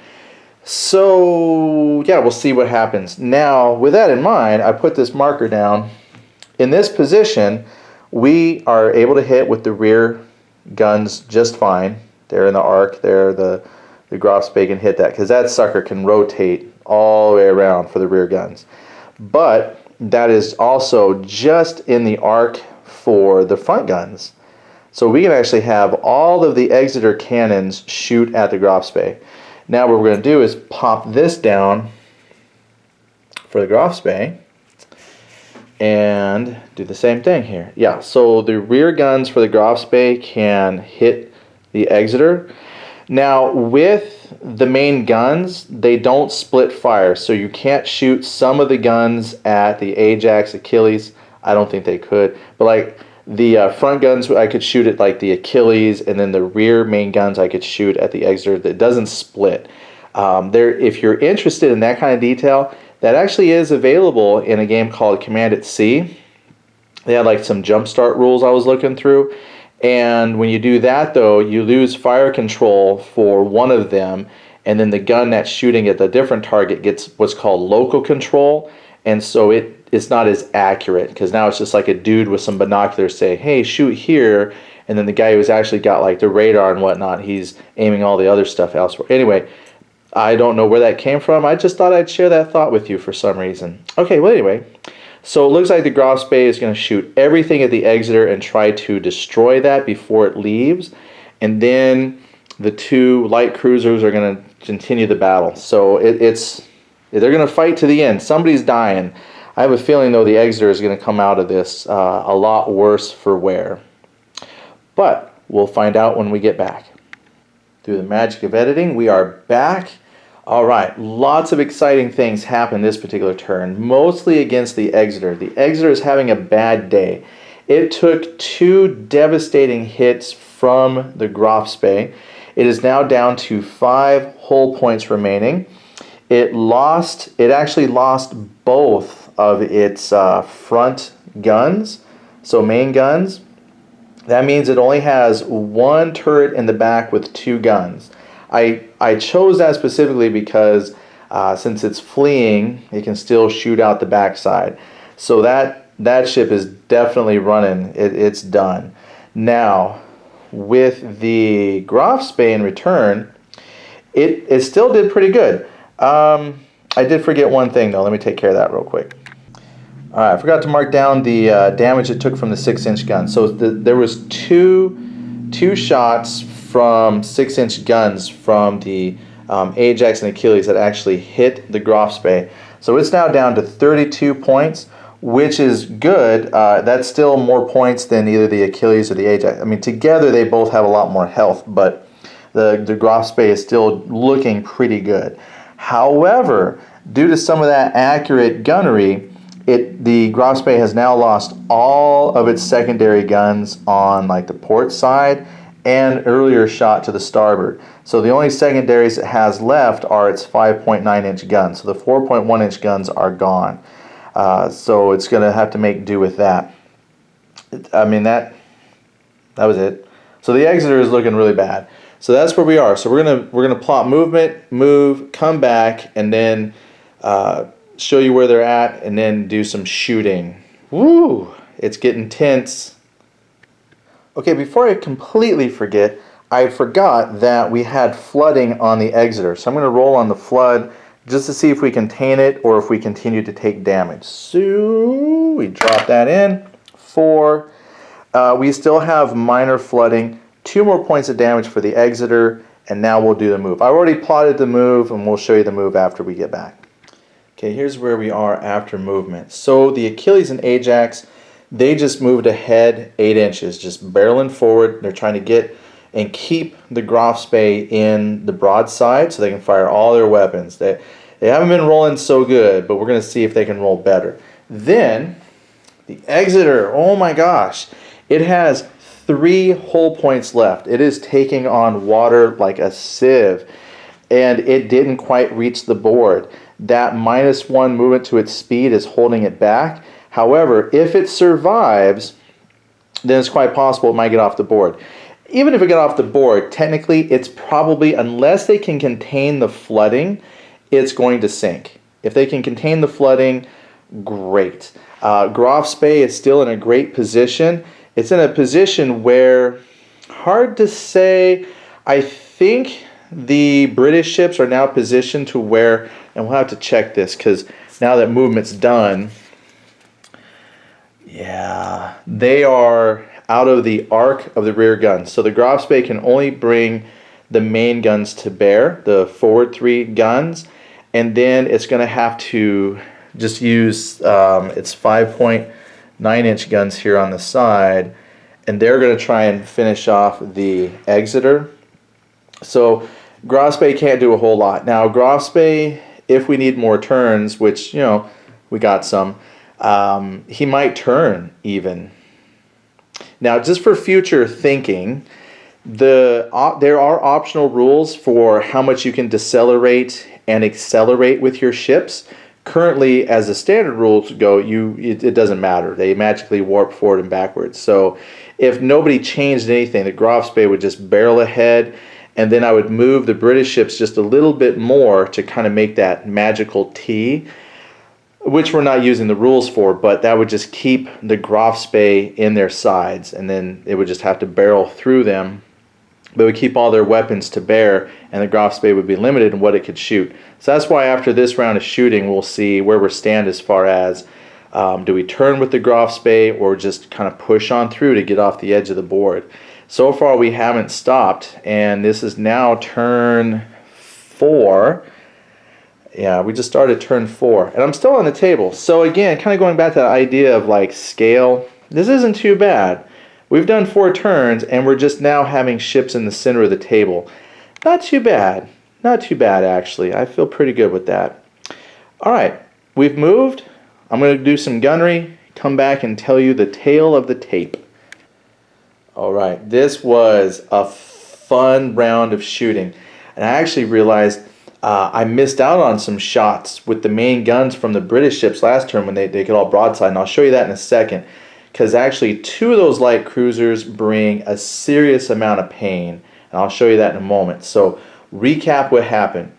So, yeah, we'll see what happens. Now, with that in mind, I put this marker down. In this position, we are able to hit with the rear guns just fine. They're in the arc there. The Grafspee can hit that because that sucker can rotate all the way around for the rear guns. But that is also just in the arc for the front guns. So we can actually have all of the Exeter cannons shoot at the Grafspee. Now what we're going to do is pop this down for the Grafspee and do the same thing here. Yeah, so the rear guns for the Grafspee can hit the Exeter. Now with the main guns, they don't split fire, so you can't shoot some of the guns at the Ajax, Achilles. I don't think they could, but like the front guns, I could shoot at like the Achilles, and then the rear main guns I could shoot at the Exeter. That doesn't split. If you're interested in that kind of detail, that actually is available in a game called Command at Sea. They had like some jumpstart rules I was looking through, and when you do that though, you lose fire control for one of them, and then the gun that's shooting at the different target gets what's called local control, and so it's not as accurate because now it's just like a dude with some binoculars say, hey, shoot here, and then the guy who's actually got like the radar and whatnot, he's aiming all the other stuff elsewhere. Anyway, I don't know where that came from. I just thought I'd share that thought with you for some reason. Okay, well anyway, so it looks like the Grafspee is going to shoot everything at the Exeter and try to destroy that before it leaves, and then the 2 light cruisers are going to continue the battle. So they're going to fight to the end. Somebody's dying. I have a feeling, though, the Exeter is going to come out of this a lot worse for wear. But we'll find out when we get back. Through the magic of editing, we are back. All right, lots of exciting things happen this particular turn, mostly against the Exeter. The Exeter is having a bad day. It took 2 devastating hits from the Grafspee. It is now down to 5 hull points remaining. It actually lost both of its front guns, so main guns. That means it only has 1 turret in the back with 2 guns. I chose that specifically because since it's fleeing, it can still shoot out the backside. So that ship is definitely running. It's done. Now, with the Grafspee in return, it still did pretty good. I did forget one thing though. Let me take care of that real quick. Alright, I forgot to mark down the damage it took from the 6-inch gun. So there was two shots from 6-inch guns from the Ajax and Achilles that actually hit the Grafspee. So it's now down to 32 points, which is good. That's still more points than either the Achilles or the Ajax. I mean, together they both have a lot more health, but the Grafspee is still looking pretty good. However, due to some of that accurate gunnery, the Grafspee has now lost all of its secondary guns on like the port side and earlier shot to the starboard. So the only secondaries it has left are its 5.9-inch guns. So the 4.1-inch guns are gone. So it's going to have to make do with that. I mean, that was it. So the Exeter is looking really bad. So that's where we are. So we're gonna plot movement, move, come back, and then show you where they're at, and then do some shooting. Woo! It's getting tense. Okay, before I completely forget, I forgot that we had flooding on the Exeter. So I'm going to roll on the flood just to see if we contain it or if we continue to take damage. So we drop that in. 4. We still have minor flooding. 2 more points of damage for the Exeter, and now we'll do the move. I already plotted the move, and we'll show you the move after we get back. Okay, here's where we are after movement. So the Achilles and Ajax, they just moved ahead 8 inches, just barreling forward. They're trying to get and keep the Graf Spee in the broadside so they can fire all their weapons. They haven't been rolling so good, but we're going to see if they can roll better. Then, the Exeter, oh my gosh, it has 3 hull points left. It is taking on water like a sieve, and it didn't quite reach the board. That -1 movement to its speed is holding it back. However, if it survives, then it's quite possible it might get off the board. Even if it got off the board, technically it's probably, unless they can contain the flooding, it's going to sink. If they can contain the flooding, great. Graf Spee is still in a great position. It's in a position where, hard to say, I think the British ships are now positioned to where, and we'll have to check this because now that movement's done, yeah, they are out of the arc of the rear guns. So the Graf Spee can only bring the main guns to bear, the forward 3 guns, and then it's going to have to just use its 5.9-inch guns here on the side, and they're going to try and finish off the Exeter. So Graf Spee can't do a whole lot. Now Graf Spee, if we need more turns, which, you know, we got some, he might turn even. Now, just for future thinking, there are optional rules for how much you can decelerate and accelerate with your ships. Currently, as the standard rules go, it doesn't matter. They magically warp forward and backwards. So if nobody changed anything, the Graf Spee would just barrel ahead, and then I would move the British ships just a little bit more to kind of make that magical T, which we're not using the rules for, but that would just keep the Graf Spee in their sides, and then it would just have to barrel through them, but it would keep all their weapons to bear, and the Graf Spee would be limited in what it could shoot. So that's why after this round of shooting, we'll see where we stand as far as do we turn with the Graf Spee or just kind of push on through to get off the edge of the board. So far we haven't stopped, and this is now turn 4. Yeah, we just started turn 4, and I'm still on the table. So again, kind of going back to that idea of like scale, this isn't too bad. We've done 4 turns, and we're just now having ships in the center of the table. Not too bad. Not too bad, actually. I feel pretty good with that. All right, we've moved. I'm going to do some gunnery, come back and tell you the tale of the tape. All right, this was a fun round of shooting, and I actually realized I missed out on some shots with the main guns from the British ships last turn when they get all broadside, and I'll show you that in a second, because actually 2 of those light cruisers bring a serious amount of pain, and I'll show you that in a moment. So recap what happened.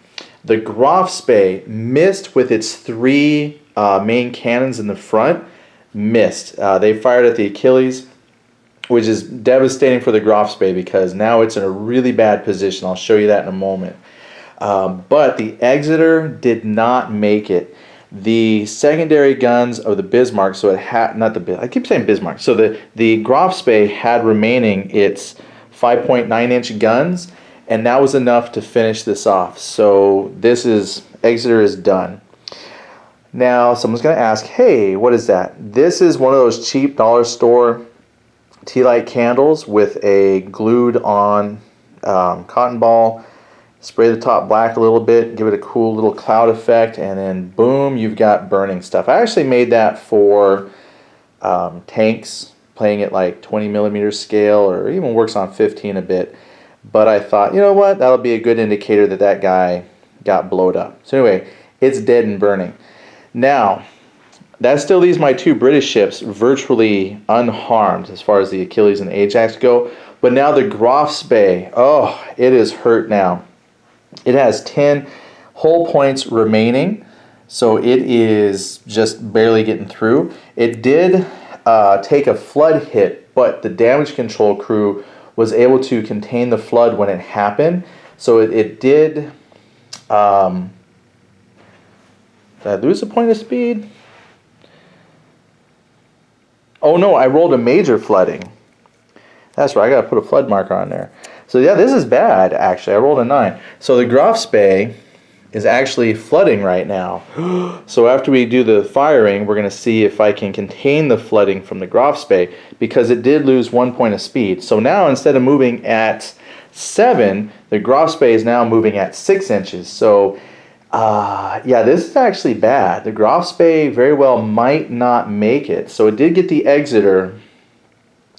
The Graf Spee missed with its 3 main cannons in the front, missed. They fired at the Achilles, which is devastating for the Graf Spee because now it's in a really bad position. I'll show you that in a moment. But the Exeter did not make it. The secondary guns of the Bismarck, so it had, not the, I keep saying Bismarck, so the Graf Spee had remaining its 5.9-inch guns, and that was enough to finish this off. So this is, Exeter is done. Now someone's going to ask, hey, what is that? This is one of those cheap dollar store tea light candles with a glued on cotton ball. Spray the top black a little bit, give it a cool little cloud effect, and then boom, you've got burning stuff. I actually made that for tanks, playing at like 20mm scale, or even works on 15 a bit. But I thought, you know what, that'll be a good indicator that that guy got blowed up. So anyway, it's dead and burning. Now, that still leaves my two British ships virtually unharmed as far as the Achilles and the Ajax go. But now the Graf's Bay, oh, it is hurt now. It has 10 hull points remaining, so it is just barely getting through. It did take a flood hit, but the damage control crew was able to contain the flood when it happened. So it did. Did I lose a point of speed? Oh no, I rolled a major flooding. That's right, I gotta put a flood marker on there. So yeah, this is bad actually. I rolled a 9. So the Graf's Bay is actually flooding right now. So after we do the firing, we're gonna see if I can contain the flooding from the Graf's Bay, because it did lose 1 point of speed. So now instead of moving at 7, the Graf's Bay is now moving at 6 inches. So yeah, this is actually bad. The Graf's Bay very well might not make it. So it did get the Exeter,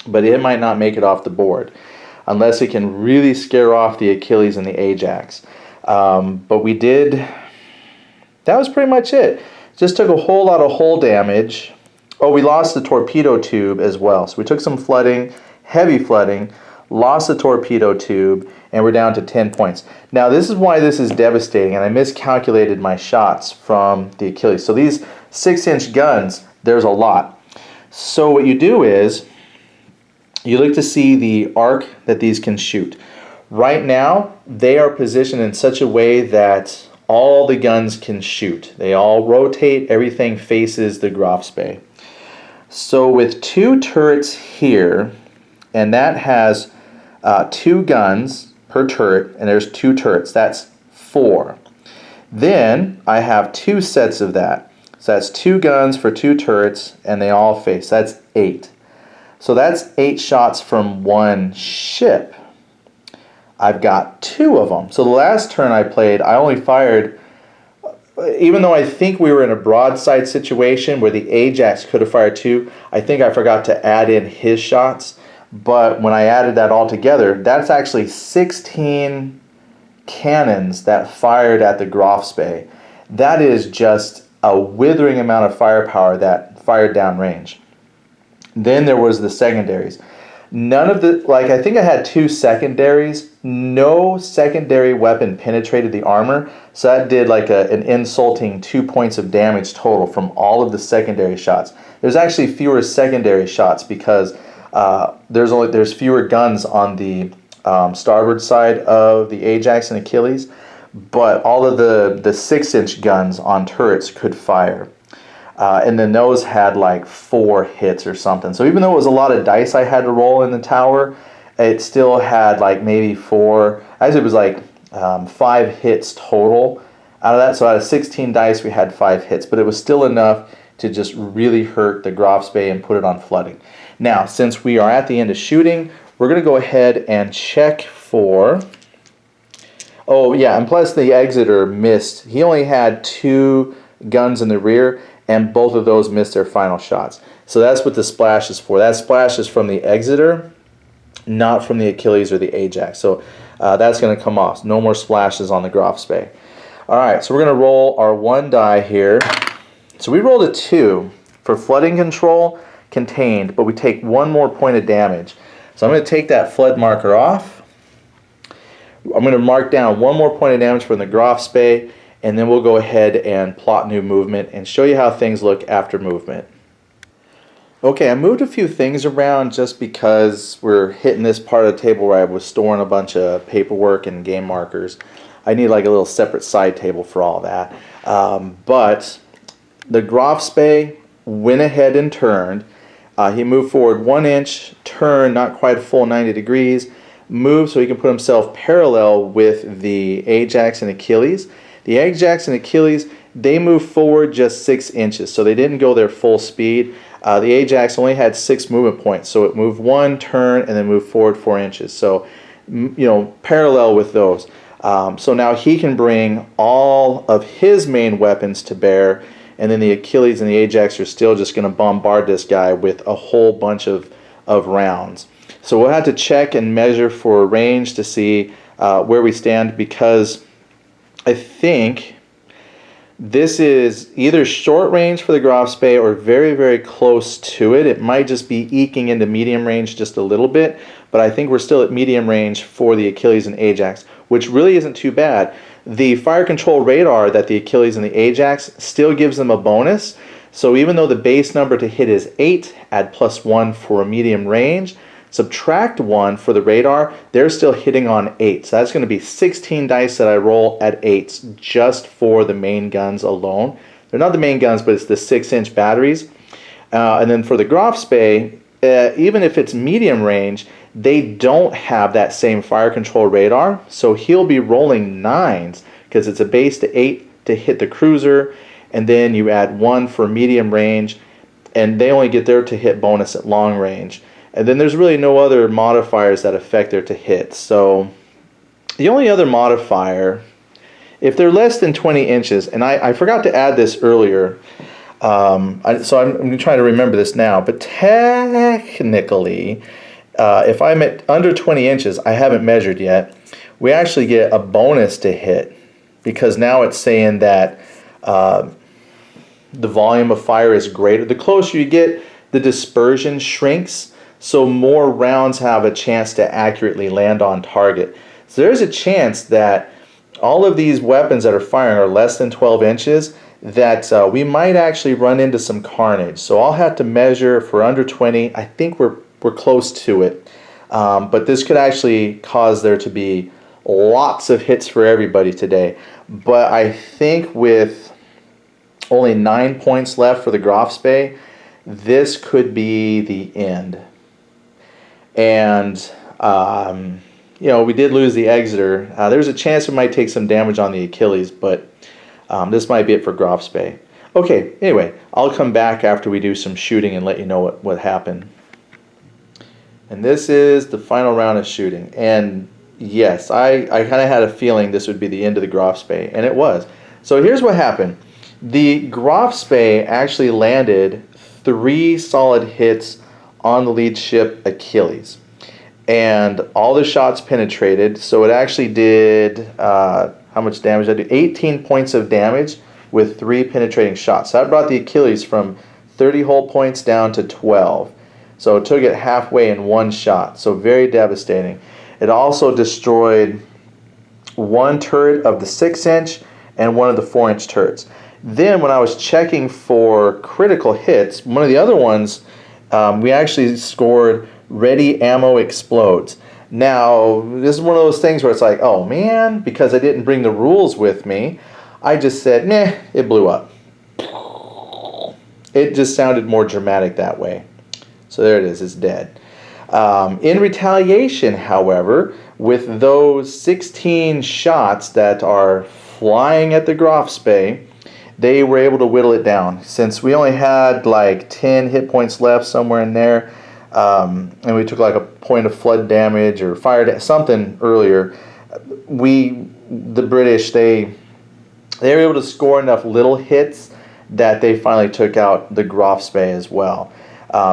but it might not make it off the board unless it can really scare off the Achilles and the Ajax. But we did, that was pretty much it. Just took a whole lot of hull damage. Oh, we lost the torpedo tube as well. So we took some flooding, heavy flooding, lost the torpedo tube, and we're down to 10 points. Now this is why this is devastating, and I miscalculated my shots from the Achilles. So these 6-inch guns, there's a lot. So what you do is, you look to see the arc that these can shoot. Right now, they are positioned in such a way that all the guns can shoot. They all rotate, everything faces the Graf's Bay. So with 2 turrets here, and that has 2 guns per turret, and there's 2 turrets, that's 4. Then I have 2 sets of that. So that's 2 guns for 2 turrets, and they all face, that's 8. So that's 8 shots from 1 ship. I've got 2 of them. So the last turn I played, I only fired, even though I think we were in a broadside situation where the Ajax could have fired 2, I think I forgot to add in his shots. But when I added that all together, that's actually 16 cannons that fired at the Graf's Bay. That is just a withering amount of firepower that fired downrange. Then there was the secondaries. None of the, like I think I had 2 secondaries. No secondary weapon penetrated the armor. So that did like an insulting 2 points of damage total from all of the secondary shots. There's actually fewer secondary shots because there's fewer guns on the starboard side of the Ajax and Achilles. But all of the 6-inch guns on turrets could fire. And then those had like 4 hits or something. So even though it was a lot of dice I had to roll in the tower, it still had like maybe 4, actually it was like 5 hits total out of that. So out of 16 dice we had 5 hits, but it was still enough to just really hurt the Graf's Bay and put it on flooding. Now, since we are at the end of shooting, we're going to go ahead and check for, oh yeah, and plus the Exeter missed. He only had 2 guns in the rear, and both of those missed their final shots. So that's what the splash is for. That splash is from the Exeter, not from the Achilles or the Ajax. So that's going to come off. No more splashes on the Graf's Bay. All right, so we're going to roll our 1 die here. So we rolled a 2 for flooding control, contained, but we take 1 more point of damage. So I'm going to take that flood marker off. I'm going to mark down 1 more point of damage from the Graf's Bay, and then we'll go ahead and plot new movement and show you how things look after movement. Okay, I moved a few things around just because we're hitting this part of the table where I was storing a bunch of paperwork and game markers. I need like a little separate side table for all that. But the Graf's Bay went ahead and turned. He moved forward 1 inch, turned not quite a full 90 degrees, moved so he can put himself parallel with the Ajax and Achilles. The Ajax and Achilles, they moved forward just 6 inches, so they didn't go their full speed. The Ajax only had 6 movement points, so it moved 1 turn and then moved forward 4 inches. So, you know, parallel with those. So now he can bring all of his main weapons to bear, and then the Achilles and the Ajax are still just going to bombard this guy with a whole bunch of rounds. So we'll have to check and measure for range to see where we stand, because I think This is either short range for the Graf Spee or very, very close to it. It might just be eking into medium range just a little bit, but I think we're still at medium range for the Achilles and Ajax, which really isn't too bad. The fire control radar that the Achilles and the Ajax still gives them a bonus. So even though the base number to hit is 8, add +1 for a medium range, subtract 1 for the radar, they're still hitting on 8. So that's going to be 16 dice that I roll at 8s just for the main guns alone. They're not the main guns, but it's the 6-inch batteries. And then for the Graf Spee, even if it's medium range, they don't have that same fire control radar. So he'll be rolling 9s because it's a base to 8 to hit the cruiser. And then you add 1 for medium range, and they only get their to hit bonus at long range. And then there's really no other modifiers that affect their to hit. So the only other modifier, if they're less than 20 inches, and I forgot to add this earlier, so I'm trying to remember this now, but technically, if I'm at under 20 inches, I haven't measured yet, we actually get a bonus to hit, because now it's saying that the volume of fire is greater. The closer you get, the dispersion shrinks, so more rounds have a chance to accurately land on target. So there's a chance that all of these weapons that are firing are less than 12 inches, that we might actually run into some carnage. So I'll have to measure for under 20. I think we're close to it. But this could actually cause there to be lots of hits for everybody today. But I think with only 9 points left for the Graf Spee, this could be the end. And, you know, we did lose the Exeter. There's a chance we might take some damage on the Achilles, but this might be it for Graf Spee. Okay, anyway, I'll come back after we do some shooting and let you know what happened. And this is the final round of shooting. And yes, I kind of had a feeling this would be the end of the Graf Spee, and it was. So here's what happened. The Graf Spee actually landed 3 solid hits on the lead ship Achilles, and all the shots penetrated. So it actually did how much damage? I did 18 points of damage with 3 penetrating shots. So that brought the Achilles from 30 hull points down to 12. So it took it halfway in 1 shot. So very devastating. It also destroyed 1 turret of the 6-inch and 1 of the 4-inch turrets. Then when I was checking for critical hits, one of the other ones, we actually scored ready ammo explodes. Now, this is one of those things where it's like, oh man, because I didn't bring the rules with me, I just said, meh, it blew up. It just sounded more dramatic that way. So there it is, it's dead. In retaliation, however, with those 16 shots that are flying at the Graf Spee, they were able to whittle it down. Since we only had like 10 hit points left somewhere in there, and we took like a point of flood damage or fire something earlier, the British, they were able to score enough little hits that they finally took out the Graf Spee as well.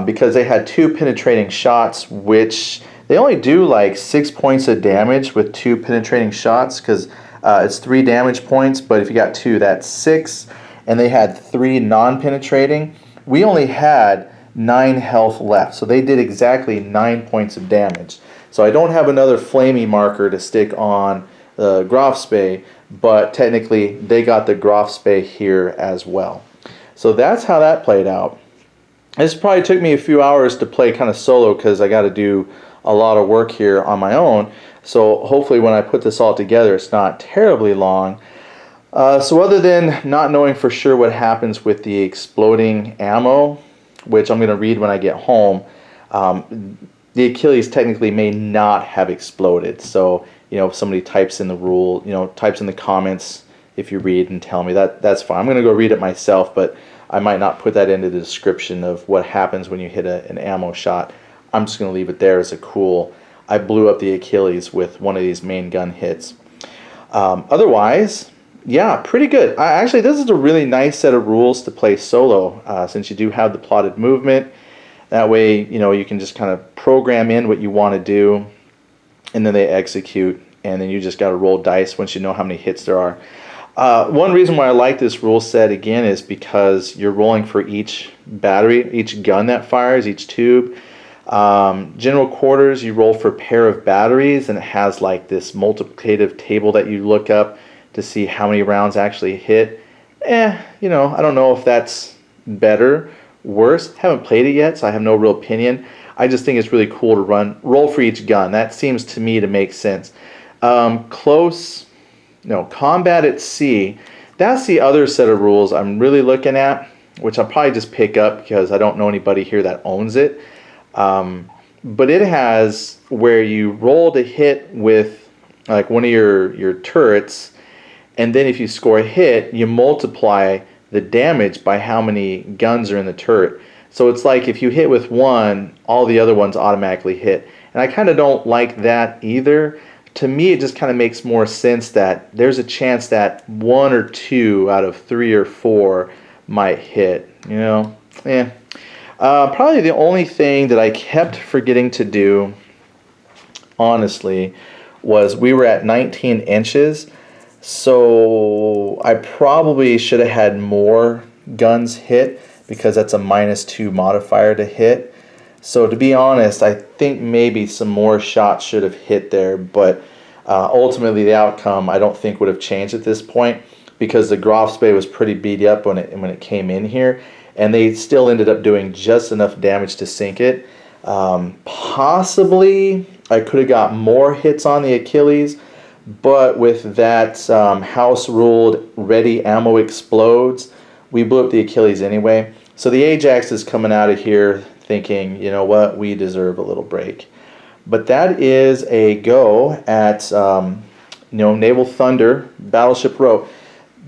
Because they had 2 penetrating shots, which they only do like 6 points of damage with 2 penetrating shots, because it's 3 damage points, but if you got 2, that's 6, and they had 3 non-penetrating. We only had 9 health left, so they did exactly 9 points of damage. So I don't have another flamey marker to stick on the Graf Spee, but technically they got the Graf Spee here as well. So that's how that played out. This probably took me a few hours to play kind of solo because I got to do a lot of work here on my own. So hopefully when I put this all together, it's not terribly long. So other than not knowing for sure what happens with the exploding ammo, which I'm going to read when I get home, the Achilles technically may not have exploded. So, you know, if somebody types in the rule, you know, types in the comments if you read and tell me, that's fine. I'm going to go read it myself, but I might not put that into the description of what happens when you hit an ammo shot. I'm just going to leave it there as a cool, I blew up the Achilles with one of these main gun hits. Otherwise, yeah, pretty good. Actually, this is a really nice set of rules to play solo, since you do have the plotted movement. That way, you know, you can just kind of program in what you want to do, and then they execute, and then you just got to roll dice once you know how many hits there are. One reason why I like this rule set again is because you're rolling for each battery, each gun that fires, each tube. General quarters, you roll for a pair of batteries, and it has like this multiplicative table that you look up to see how many rounds actually hit. You know, I don't know if that's better, worse. Haven't played it yet, so I have no real opinion. I just think it's really cool to roll for each gun. That seems to me to make sense. Combat at sea. That's the other set of rules I'm really looking at, which I'll probably just pick up because I don't know anybody here that owns it. But it has where you roll to hit with like one of your turrets, and then if you score a hit, you multiply the damage by how many guns are in the turret. So it's like if you hit with one, all the other ones automatically hit. And I kind of don't like that either. To me, it just kind of makes more sense that there's a chance that 1 or 2 out of 3 or 4 might hit. You know, probably the only thing that I kept forgetting to do, honestly, was we were at 19 inches. So I probably should have had more guns hit because that's a -2 modifier to hit. So to be honest, I think maybe some more shots should have hit there, but ultimately the outcome I don't think would have changed at this point because the Grofspay was pretty beat up when it came in here, and they still ended up doing just enough damage to sink it. Possibly I could have got more hits on the Achilles, but with that house ruled ready ammo explodes, we blew up the Achilles anyway. So the Ajax is coming out of here thinking, you know what, we deserve a little break. But that is a go at Naval Thunder, Battleship Row.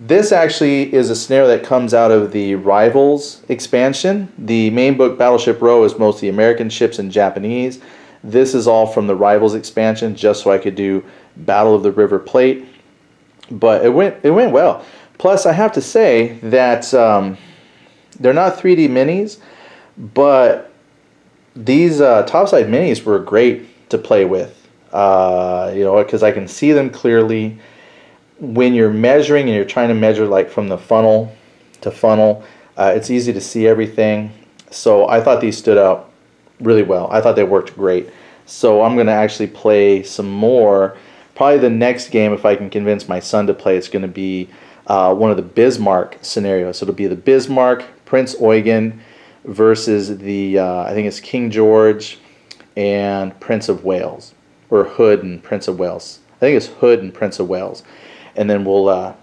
This actually is a scenario that comes out of the Rivals expansion. The main book, Battleship Row, is mostly American ships and Japanese. This is all from the Rivals expansion, just so I could do Battle of the River Plate. But it went well. Plus, I have to say that they're not 3D minis, but these topside minis were great to play with. Because I can see them clearly. When you're measuring and you're trying to measure like from the funnel to funnel, it's easy to see everything. So I thought these stood out really well. I thought they worked great. So I'm going to actually play some more. Probably the next game, if I can convince my son to play, it's going to be one of the Bismarck scenarios. So it'll be the Bismarck, Prince Eugen versus the, I think it's King George and Prince of Wales. Or Hood and Prince of Wales. I think it's Hood and Prince of Wales. And then we'll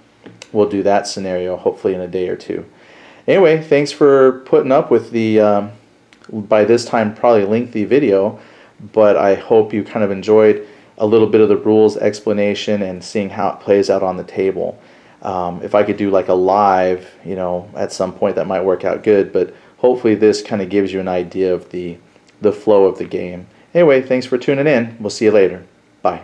do that scenario hopefully in a day or two. Anyway, thanks for putting up with the, by this time probably lengthy video, but I hope you kind of enjoyed a little bit of the rules explanation and seeing how it plays out on the table. If I could do like a live, at some point, that might work out good, but hopefully this kind of gives you an idea of the flow of the game. Anyway, thanks for tuning in. We'll see you later. Bye.